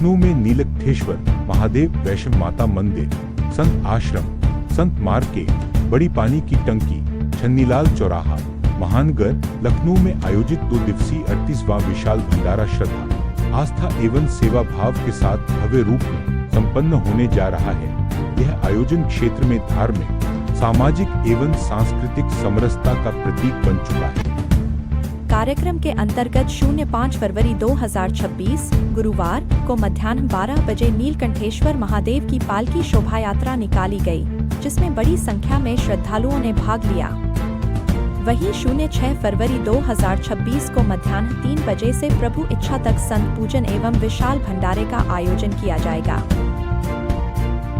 लखनऊ में नीलकंठेश्वर महादेव वैष्णव माता मंदिर, संत आश्रम, संत मार्केट, बड़ी पानी की टंकी, छन्नीलाल चौराहा, महानगर, लखनऊ में आयोजित 2 दिवसीय 38वां विशाल भंडारा श्रद्धा, आस्था एवं सेवा भाव के साथ भव्य रूप में संपन्न होने जा रहा है। यह आयोजन क्षेत्र में धार्मिक, सामाजिक एवं सांस्कृतिक समरसता का प्रतीक बन चुका है। कार्यक्रम के अंतर्गत 05 फरवरी 2026 गुरुवार को मध्याह्न 12 बजे नीलकंठेश्वर महादेव की पालकी शोभा यात्रा निकाली गई, जिसमें बड़ी संख्या में श्रद्धालुओं ने भाग लिया। वहीं 06 फरवरी 2026 को मध्याह्न 3 बजे से प्रभु इच्छा तक संत पूजन एवं विशाल भंडारे का आयोजन किया जाएगा।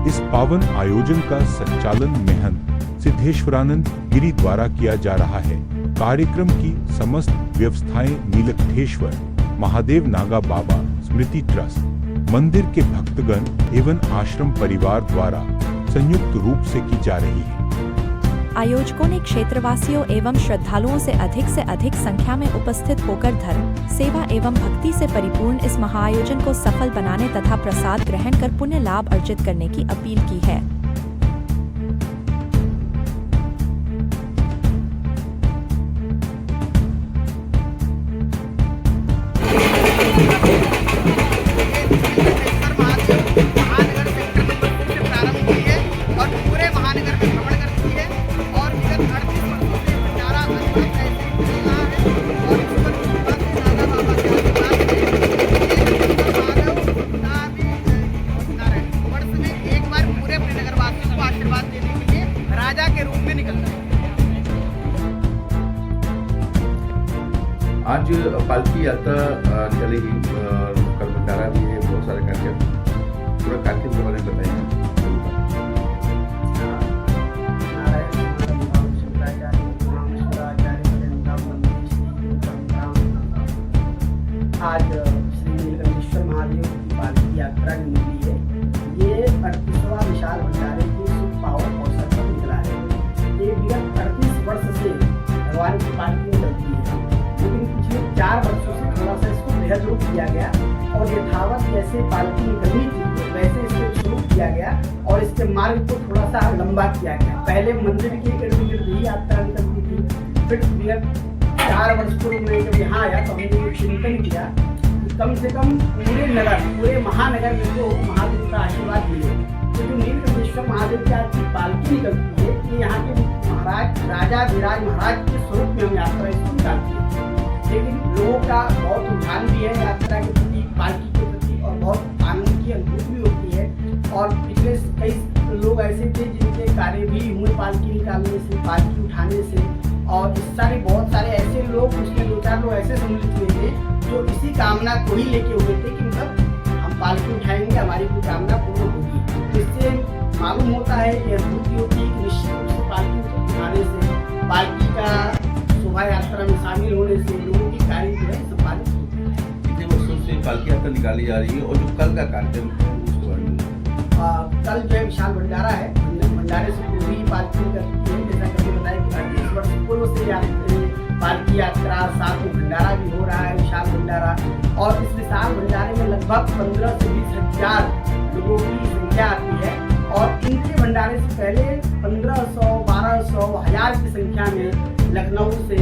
इस पावन आयोजन का संचालन महंत सिद्धेश्वरानंद गिरी द्वारा किया जा रहा है। कार्यक्रम की समस्त व्यवस्थाएं नीलकंठेश्वर महादेव नागा बाबा स्मृति ट्रस्ट, मंदिर के भक्तगण एवं आश्रम परिवार द्वारा संयुक्त रूप से की जा रही है। आयोजकों ने क्षेत्रवासियों एवं श्रद्धालुओं से अधिक संख्या में उपस्थित होकर धर्म, सेवा एवं भक्ति से परिपूर्ण इस महाआयोजन को सफल बनाने तथा प्रसाद ग्रहण कर पुण्य लाभ अर्जित करने की अपील की है। आज पालकी यात्रा चलेगी, कल भंडारा भी है, बहुत सारे कार्यक्रम। पूरा कार्यक्रम के बारे में बताइए। आज श्री नीलकंठेश्वर महादेव की पालकी यात्रा निकली है। ये 38वां विशाल भंडारे के शुभ पावन अवसर पर निकला है। ये विगत 38 वर्ष से भगवान की पालकी निकलती है, लेकिन पिछले 4 वर्षों से थोड़ा सा इसको बेहद रूप दिया गया और यथावत जैसे पालकी निकलनी थी वैसे इसको शुरू किया गया और इसके मार्ग को थोड़ा सा लंबा किया गया। पहले मंदिर के इर्द गिर्द ही यात्रा निकलती थी, फिर विगत 4 वर्ष पूर्व में जब यहाँ आया तो हमने चिंतन किया कि कम से कम पूरे नगर, पूरे महानगर में जो महादेव का आशीर्वाद मिले। तो जो नीलकंठेश्वर महादेव की आज की पालकी निकलती है कि यहाँ के महाराज, राजा विराज महाराज के स्वरूप में हम यात्रा इसको निकालते हैं। लेकिन लोगों का बहुत रुझान भी है यात्रा के प्रति, पालकी के प्रति, और बहुत आनंद की अनुभूति भी होती है। और पिछले कई लोग ऐसे थे जिनके कार्य भी हुए पालकी निकालने से, पालकी उठाने से, और इस सारे बहुत सारे ऐसे लोग, उसमें 2-4 लोग ऐसे सम्मिलित हुए थे जो इसी कामना को ही लेके हुए थे कि मतलब हम पालकी उठाएंगे, हमारी कोई कामना पूर्ण होगी। इससे मालूम होता है, ये अनुभूति होती है कि निश्चित रूप से पालकी उठाने से, पालकी का शोभा यात्रा में शामिल होने से लोगों की कार्य जो है संपादित होती है। कितने वर्षों से पालकी यात्रा निकाली जा रही है और जो कल का कार्यक्रम है उसके बारे में? कल जो है विशाल भंडारा है, भंडारे से पूर्व ही पालकी करती है। जैसा कि बताया कि 38 वर्ष पूर्व से पालकी यात्रा, साथ में भंडारा भी हो रहा है, विशाल भंडारा। और इस विशाल भंडारे में लगभग 15 से 20 हजार लोगों की संख्या आती है। और इनके भंडारे से पहले 1500, 1200, 1000 की संख्या में लखनऊ से,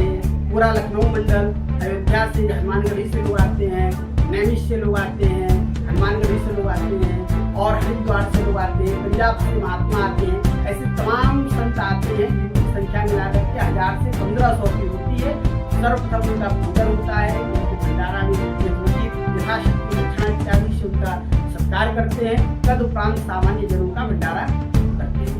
पूरा लखनऊ मंडल, अयोध्या से, हनुमानगढ़ी से लोग आते हैं, नैमिष से लोग आते हैं, हनुमानगढ़ी से लोग आते हैं, और हरिद्वार से लोग आते हैं, पंजाब से महात्मा आते हैं। ऐसे तमाम संत आते हैं जिनकी संख्या मिलाकर के 1000 से 1500 की होती है। सर्वप्रथम उनका पूजन होता है, उनको भंडारा में यथाशक्ति दक्षिणा इत्यादि से उनका सत्कार करते हैं। तदुपरांत सामान्य जनों का भंडारा करते हैं।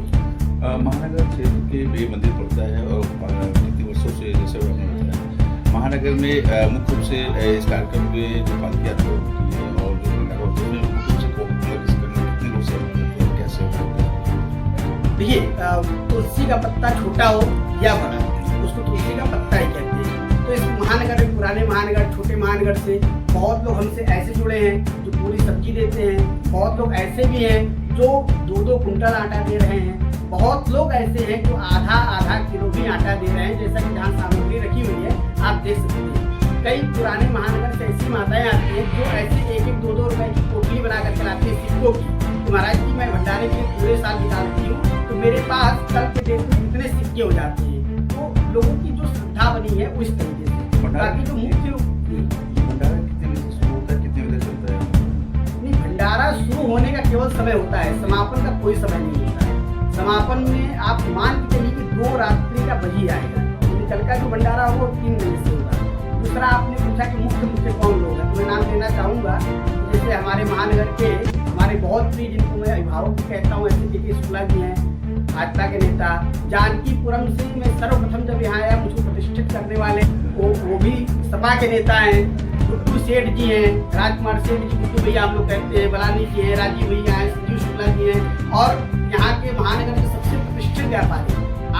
महानगर क्षेत्र के वे मंदिर पड़ता है और कितने वर्षों से, जैसे आपने बताया, महानगर में मुख्य रूप से इस कार्यक्रम में जो पालकी यात्रा होती है और जो भंडारा होता है मुख्य रूप से कितने लोग से कैसे होता है? देखिए, तुलसी का पत्ता छोटा हो या बड़ा, उसको तुलसी का पत्ता ही कहते हैं। तो इस महानगर में, पुराने महानगर, छोटे महानगर से बहुत लोग हमसे ऐसे जुड़े हैं जो पूरी सब्जी देते हैं। बहुत लोग ऐसे भी हैं जो 2-2 कुंटल आटा दे रहे हैं। बहुत लोग ऐसे हैं जो आधा किलो भी आटा दे रहे हैं। जैसा कि जहाँ सामग्री रखी हुई है आप देख सकते हैं। कई पुराने महानगर से ऐसी माताएं आती हैं जो ऐसे 1-1, 2-2 रुपए की पोटली बना कि महाराज जी मैं भंडारे के पूरे साल निकालती हूँ तो मेरे पास कल के डेट में इतने सिक्के हो जाते हैं। तो लोगों की जो श्रद्धा बनी है वो इस तरीके से। बाकी जो मुख्य भंडारा कितने बजे से शुरू होता है, कितने बजे चलता है? नहीं, भंडारा शुरू होने का केवल समय होता है, समापन का कोई समय नहीं होता है। समापन में आप मान के चलिए कि 2 रात्रि का बज ही आएगा। कल का जो भंडारा होगा वो 3 बजे से होगा। दूसरा आपने पूछा कि मुख्य कौन लोग हैं, तो मैं नाम लेना चाहूँगा। जैसे हमारे महानगर के हमारे बहुत प्रिय, जिनको मैं अभिभावक भी कहता हूँ, ऐसे के शुक्ला जी हैं, भाजपा के नेता। जानकीपुरम से मैं सर्वप्रथम जब यहाँ आया मुझको प्रतिष्ठित करने वाले वो भी सपा के नेता हैं। गुड्डू सेठ जी हैं, राजकुमार सेठ जी, गुड्डू भैया हम लोग कहते हैं, बलानी जी हैं, राजीव भैया हैं, संजीव शुक्ला जी हैं। और यहाँ के महानगर के सबसे प्रतिष्ठित व्यापारी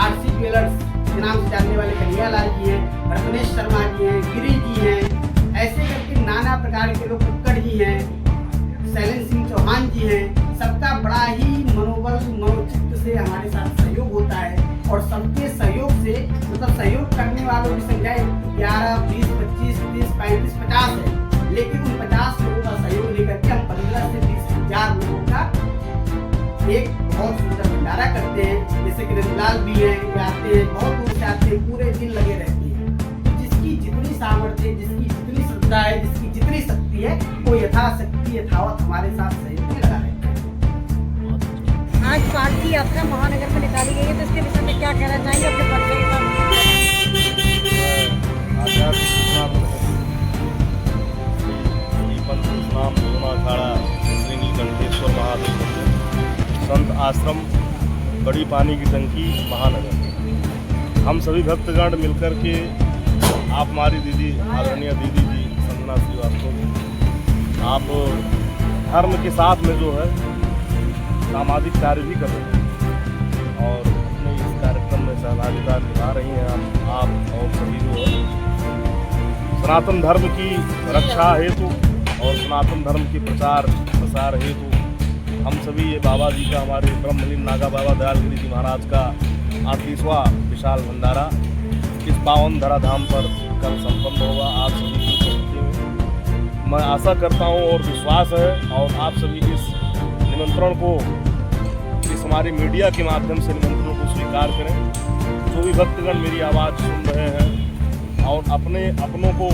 RC ज्वेलर्स के नाम से जानने वाले कन्हैया लाल जी हैं, रत्नेश शर्मा जी हैं, गिरी जी हैं। ऐसे करके नाना प्रकार के लोग, कुक्कड़ जी हैं, शैलेंद्र सिंह चौहान जी हैं। सबका बड़ा ही मनोचित्त से हमारे साथ सहयोग होता है। और सबके सहयोग से मतलब सहयोग करने वालों की संख्या 11, 20, 25, 30, 35, 50 है। लेकिन उन 50 लोगों का सहयोग लेकर के हम 15 से 20 हजार लोगों का एक बहुत सुंदर भंडारा करते हैं। जैसे कि रंगलाल भी है, आते हैं, बहुत दूर से आते हैं, पूरे दिन लगे रहते हैं। तो जिसकी जितनी सामर्थ्य, जिसकी जितनी श्रद्धा है, जिसकी जितनी शक्ति है, वो यथाशक्ति यथावत हमारे साथ सहयोग में लगा रहता है। आज पालकी यात्रा महानगर में निकाली गई है, तो इसके विषय में क्या कहना चाहेंगे अपने परिचय के साथ? श्री नीलकंठेश्वर महादेव संत आश्रम बड़ी पानी की टंकी महानगर, हम सभी भक्तगण मिलकर के, आप हमारी दीदी आदरणीय दीदी जी संजना श्रीवास्तव, आप धर्म के साथ में जो है सामाजिक कार्य भी कर रहे हैं और अपने इस कार्यक्रम में सहभागिता निभा रही हैं। आप और सभी जो है सनातन धर्म की रक्षा हेतु और सनातन धर्म के प्रचार प्रसार हेतु हम सभी ये बाबा जी का, हमारे ब्रह्मलीन नागा बाबा दयालगिरी जी महाराज का 38वां विशाल भंडारा इस पावन धराधाम पर कल संपन्न होगा। आप सभी की उपस्थिति में मैं आशा करता हूँ और विश्वास है, और आप सभी इस निमंत्रण को, इस हमारे मीडिया के माध्यम से निमंत्रण को स्वीकार करें। जो भी भक्तगण मेरी आवाज़ सुन रहे हैं और अपने अपनों को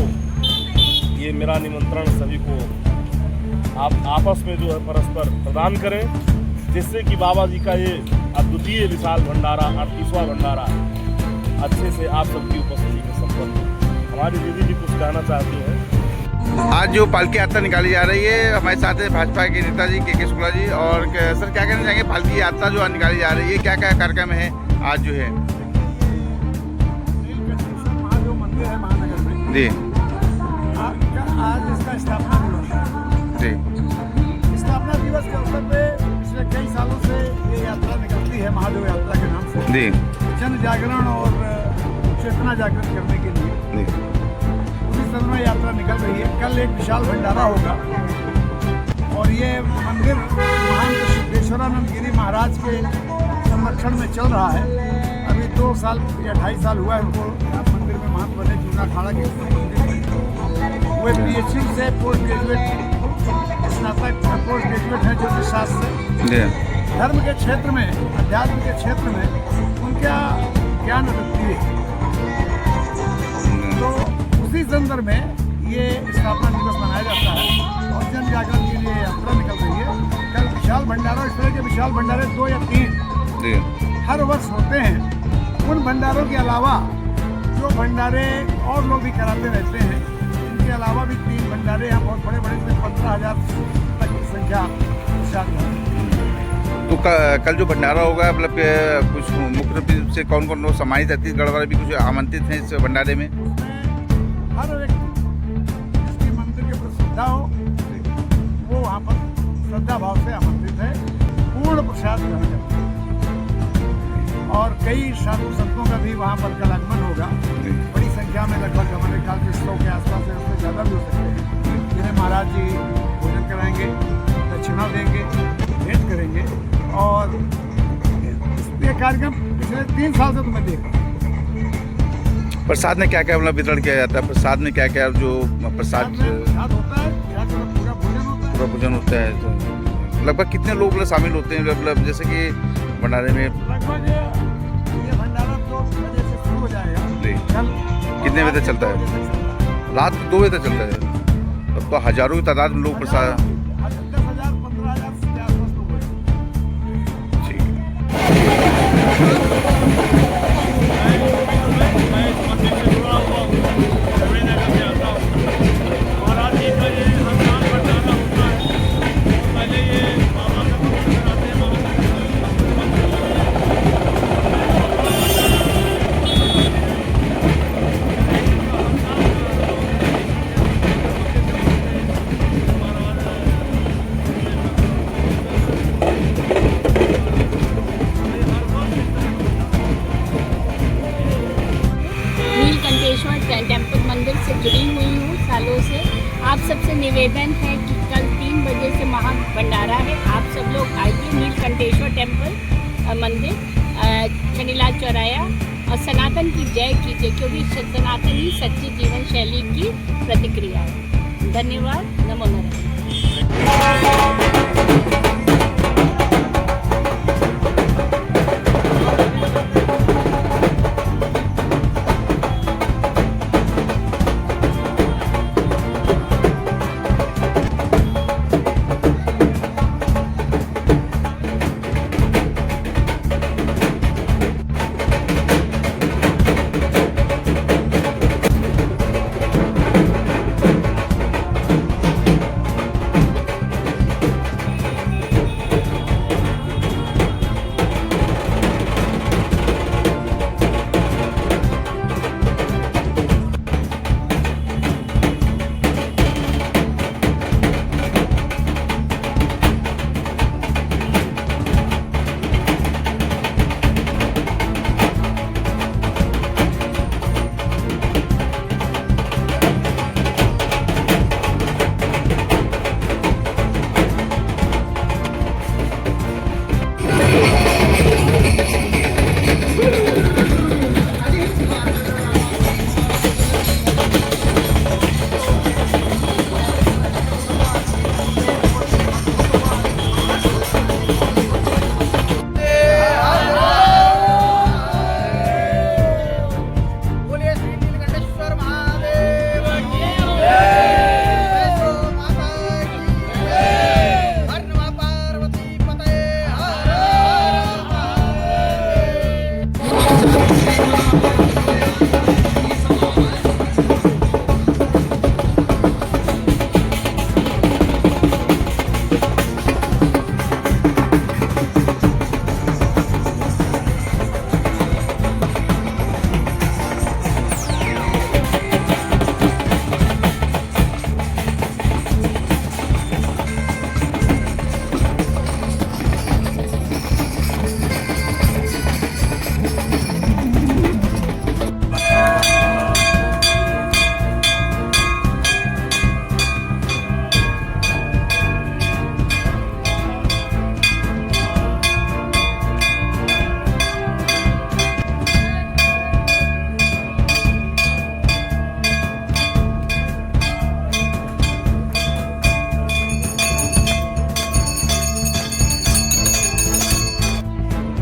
ये मेरा निमंत्रण सभी को आप आपस में जो है परस्पर प्रदान करें, जिससे कि बाबा जी का ये अद्वितीय विशाल भंडारा 38वां भंडारा अच्छे से आप सबकी उपस्थिति में संपन्न हो। हमारी दीदी जी कुछ कहना चाहती हैं। आज जो पालकी यात्रा निकाली जा रही है, हमारे साथ है भाजपा के नेताजी के शुक्ला जी। और सर क्या कहना चाहेंगे, पालकी यात्रा जो निकाली जा रही है, क्या क्या कार्यक्रम है आज जो है? महादेव मंदिर है महानगर में जी, आज इसका स्थापना दिवस है। जी, स्थापना दिवस के अवसर पे पिछले कई सालों से ये यात्रा निकलती है महादेव यात्रा के नाम से, जी, जन जागरण और चेतना जागृत करने के लिए। जी, उसी तरह में यात्रा निकल रही है। कल एक विशाल भंडारा होगा और ये मंदिर महंत सिद्धेश्वरानंद गिरी महाराज के संरक्षण में चल रहा है। अभी 2 साल या 2.5 साल हुआ है उनको मंदिर में महंत बने, जूना खाड़ा के मंदिर में। वे PhD से पोस्ट ग्रेजुएट, स्नातक पोस्ट ग्रेजुएट हैं ज्योतिषशास्त्र से। धर्म के क्षेत्र में, अध्यात्म के क्षेत्र में उनका ज्ञान अद्वितीय है। तो उसी संदर्भ में ये स्थापना दिवस मनाया जाता है और जन जागरण के लिए यात्रा निकल रही है। कल विशाल भंडारा, इस तरह के विशाल भंडारे 2 या 3 हर वर्ष होते हैं। उन भंडारों के अलावा जो भंडारे और लोग भी कराते रहते हैं, इनके अलावा भी 3 भंडारे यहाँ बहुत बड़े बड़े से 15,000 तक की संख्या शामिल है। तो कल जो भंडारा होगा, मतलब कुछ मुख्य रूप से कौन कौन लोग सम्मानित, छत्तीसगढ़ वाले भी कुछ आमंत्रित हैं इस भंडारे में? हर व्यक्ति जिसकी मंदिर के प्रति श्रद्धा हो वो वहाँ पर श्रद्धा भाव से आमंत्रित है। पूर्ण प्रसाद ग्रहण करते हैं और कई साधु संतों का भी वहाँ पर कल आगमन होगा। बड़ी संख्या में, लगभग हमारे ख्याल से 100 के आसपास है, उससे ज़्यादा भी हो सकते हैं, जिन्हें महाराज जी भोजन कराएंगे, दक्षिणा देंगे, भेंट करेंगे। और ये कार्यक्रम पिछले 3 साल से तुम्हें देख रहा हूँ। प्रसाद में क्या क्या मतलब वितरण किया जाता है? प्रसाद में क्या क्या जो प्रसाद होता है, पूरा भोजन होता है। पूरा भोजन होता है, तो लगभग कितने लोग मतलब शामिल होते हैं मतलब जैसे कि भंडारे में? लगभग ये भंडारा 2 बजे से शुरू हो जाएगा। जी। कल कितने बजे तक चलता है? 2 बजे तक चलता है। रात को 2 बजे तक चलता है। तब तो हजारों की तादाद में लोग प्रसाद। 10,000 15,000 के आसपास लोग हैं। ठीक है। नीलकंठेश्वर टेम्पल मंदिर से जुड़ी हुई हूँ सालों से। आप सबसे निवेदन है कि कल 3 बजे से महा भंडारा है, आप सब लोग आइए नीलकंठेश्वर टेम्पल मंदिर छनीलाल चौराया और सनातन की जय कीजिए, क्योंकि सनातन ही सच्ची जीवन शैली की प्रतिक्रिया है। धन्यवाद। नमो नारायण।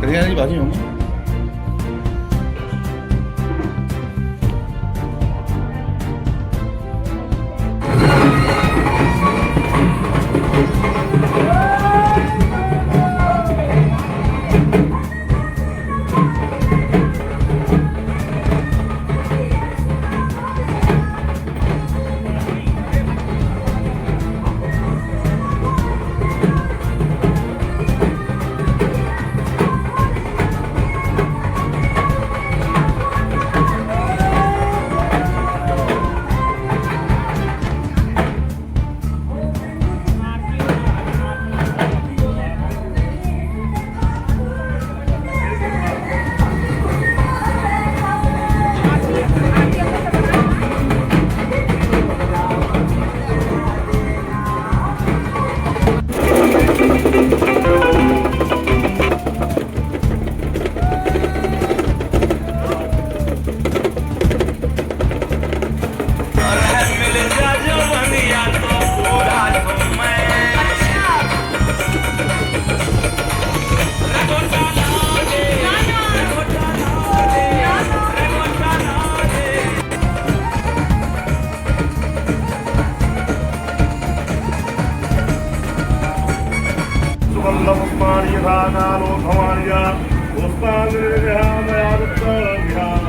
करियाना की भाजी होंगी। सुगन्धपुष्पाणि यथा कालो भवानि च पुष्पाणि मया दत्त